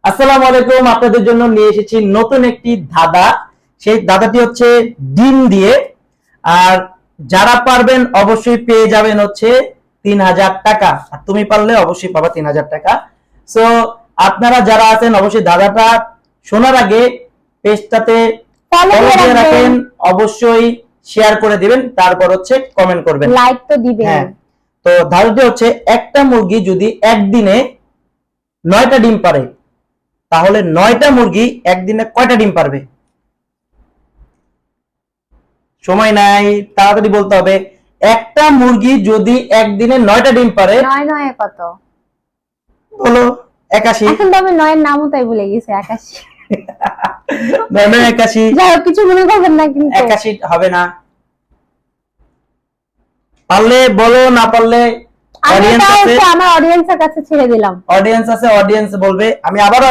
আসসালামু আলাইকুম, আপনাদের জন্য নিয়ে এসেছি নতুন একটি ধাঁধা। সেই ধাঁধাটি হচ্ছে ডিম দিয়ে। আর যারা পারবেন অবশ্যই পেয়ে যাবেন হচ্ছে 3000 টাকা, আর তুমি পারলে অবশ্যই পাবা 3000 টাকা। সো আপনারা যারা আছেন অবশ্যই ধাঁধাটা শোনার আগে পেজটাতে ফলো ফলো দিয়ে দিয়ে রাখেন, রাখবেন, অবশ্যই শেয়ার করে দিবেন, তারপর হচ্ছে কমেন্ট করবেন। লাইক তো দিবেন। হ্যাঁ, তো ধাঁধাটি হচ্ছে একটা মুরগি যদি একদিনে 9টা ডিম পারে, তাহলে 9টা মুরগি একদিনে কয়টা ডিম পারবে? সময় নাই, তাড়াতাড়ি বলতে হবে। একটা মুরগি যদি একদিনে 9টা ডিম পারে, 9 কত? বলো। 81। এখন তো আমি 9 নামও তাই ভুলে গেছি। 81। 9 81। যাই হোক, কিছু মনে করবেন না কিন্তু। 81 হবে না। পারলে বলো, না পারলে আমি অডিয়েন্স এটা আছে, হচ্ছে আমার অডিয়েন্সের কাছে ছেড়ে দিলাম। অডিয়েন্স আছে, অডিয়েন্স বলবে। আমি আবারও